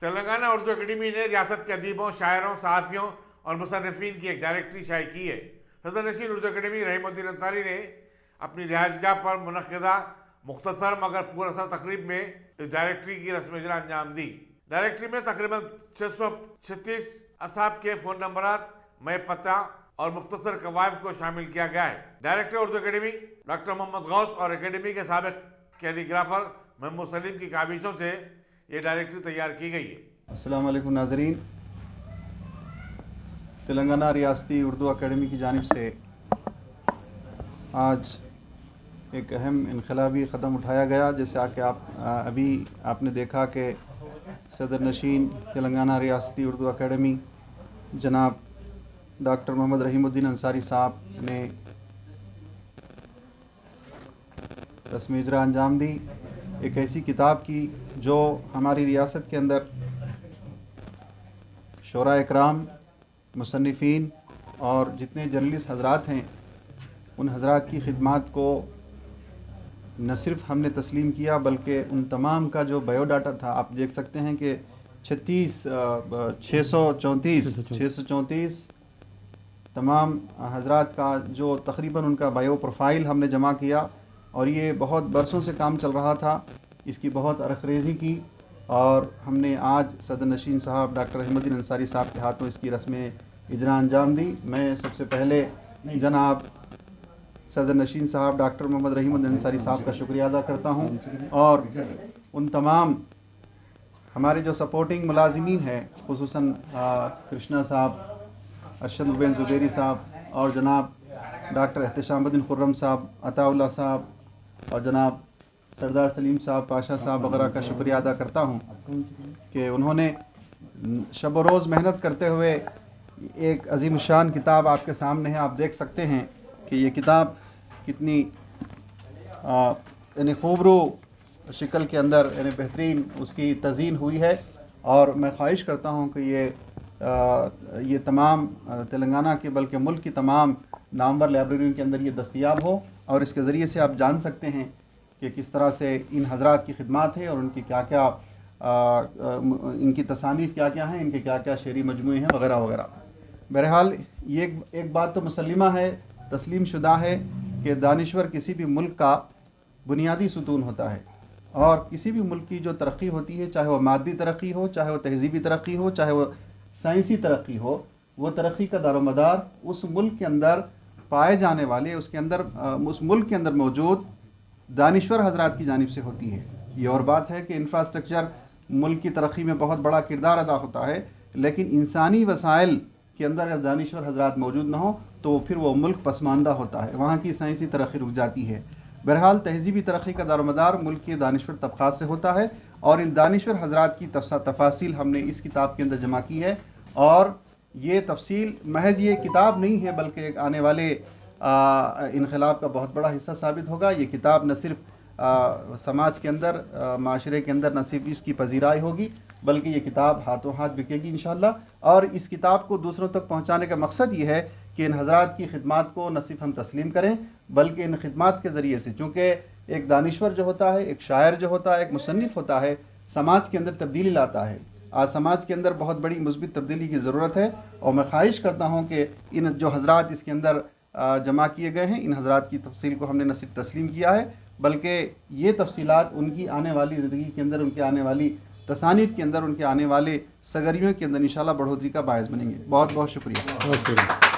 Telangana Urdu academy نے ریاست کے ادیبوں، شاعروں، صحافیوں اور مصنفین کی ایک ڈائریکٹری شائع کی ہے۔ صدر نشین اردو اکیڈمی رحیم الدین انصاری نے اپنی رہائش گاہ پر منعقدہ مختصر مگر پراسرار تقریب میں اس ڈائریکٹری کی رسم اجرا انجام دی۔ ڈائریکٹری میں تقریباً 636 اصحاب کے فون نمبرات، میں پتہ اور مختصر قوائف کو شامل کیا گیا ہے۔ ڈائریکٹر اردو اکیڈمی ڈاکٹر محمد غوث اور اکیڈمی کے سابق کیلیگرافر محمود سلیم کی کاوشوں سے یہ ڈائریکٹری تیار کی گئی ہے۔ السلام علیکم ناظرین، تلنگانہ ریاستی اردو اکیڈمی کی جانب سے آج ایک اہم انقلابی قدم اٹھایا گیا، جیسے کہ ابھی آپ نے دیکھا کہ صدر نشین تلنگانہ ریاستی اردو اکیڈمی جناب ڈاکٹر محمد رحیم الدین انصاری صاحب نے رسم اجرا انجام دی ایک ایسی کتاب کی جو ہماری ریاست کے اندر شعراء اکرام، مصنفین اور جتنے جرنلسٹ حضرات ہیں ان حضرات کی خدمات کو نہ صرف ہم نے تسلیم کیا بلکہ ان تمام کا جو بایو ڈاٹا تھا، آپ دیکھ سکتے ہیں کہ 634 تمام حضرات کا جو تقریباً ان کا بایو پروفائل ہم نے جمع کیا، اور یہ بہت برسوں سے کام چل رہا تھا، اس کی بہت ارخریزی کی، اور ہم نے آج صدر نشین صاحب ڈاکٹر رحیم الدین انصاری صاحب کے ہاتھوں اس کی رسم اجرا انجام دی۔ میں سب سے پہلے جناب صدر نشین صاحب ڈاکٹر محمد رحیم الدین انصاری صاحب کا شکریہ ادا کرتا ہوں، اور ان تمام ہمارے جو سپورٹنگ ملازمین ہیں، خصوصاً کرشنا صاحب، ارشد مبین زبیری صاحب، اور جناب ڈاکٹر احتشام الدین خرم صاحب، عطا اللہ صاحب، اور جناب سردار سلیم صاحب، پاشا صاحب وغیرہ کا شکریہ ادا کرتا ہوں کہ انہوں نے شب و روز محنت کرتے ہوئے ایک عظیم الشان کتاب آپ کے سامنے ہے۔ آپ دیکھ سکتے ہیں کہ یہ کتاب کتنی یعنی خوبرو شکل کے اندر، یعنی بہترین اس کی تزئین ہوئی ہے، اور میں خواہش کرتا ہوں کہ یہ تمام تلنگانہ کے بلکہ ملک کی تمام نامور لائبریریوں کے اندر یہ دستیاب ہو، اور اس کے ذریعے سے آپ جان سکتے ہیں کہ کس طرح سے ان حضرات کی خدمات ہیں اور ان کی کیا کیا ان کی تصانیف کیا کیا ہیں، ان کے کیا کیا شعری مجموعے ہیں وغیرہ وغیرہ۔ بہرحال یہ ایک بات تو مسلمہ ہے، تسلیم شدہ ہے کہ دانشور کسی بھی ملک کا بنیادی ستون ہوتا ہے، اور کسی بھی ملک کی جو ترقی ہوتی ہے، چاہے وہ مادی ترقی ہو، چاہے وہ تہذیبی ترقی ہو، چاہے وہ سائنسی ترقی ہو، وہ ترقی کا دار و مدار اس ملک کے اندر پائے جانے والے اس ملک کے اندر موجود دانشور حضرات کی جانب سے ہوتی ہے۔ یہ اور بات ہے کہ انفراسٹرکچر ملک کی ترقی میں بہت بڑا کردار ادا ہوتا ہے، لیکن انسانی وسائل کے اندر اگر دانشور حضرات موجود نہ ہوں تو پھر وہ ملک پسماندہ ہوتا ہے، وہاں کی سائنسی ترقی رک جاتی ہے۔ بہرحال تہذیبی ترقی کا دار و مدار ملک کے دانشور طبقات سے ہوتا ہے، اور ان دانشور حضرات کی تفاصیل ہم نے اس کتاب کے اندر جمع کی ہے، اور یہ تفصیل محض یہ کتاب نہیں ہے بلکہ ایک آنے والے انقلاب کا بہت بڑا حصہ ثابت ہوگا۔ یہ کتاب نہ صرف سماج کے اندر، معاشرے کے اندر نہ صرف اس کی پذیرائی ہوگی بلکہ یہ کتاب ہاتھوں ہاتھ بکے گی انشاءاللہ، اور اس کتاب کو دوسروں تک پہنچانے کا مقصد یہ ہے کہ ان حضرات کی خدمات کو نہ صرف ہم تسلیم کریں بلکہ ان خدمات کے ذریعے سے، چونکہ ایک دانشور جو ہوتا ہے، ایک شاعر جو ہوتا ہے، ایک مصنف ہوتا ہے، سماج کے اندر تبدیلی لاتا ہے۔ آج سماج کے اندر بہت بڑی مثبت تبدیلی کی ضرورت ہے، اور میں خواہش کرتا ہوں کہ ان جو حضرات اس کے اندر جمع کیے گئے ہیں، ان حضرات کی تفصیل کو ہم نے نہ صرف تسلیم کیا ہے بلکہ یہ تفصیلات ان کی آنے والی زندگی کے اندر، ان کے آنے والی تصانیف کے اندر، ان کے آنے والے سرگرمیوں کے اندر انشاءاللہ بڑھوتری کا باعث بنیں گے۔ بہت بہت شکریہ۔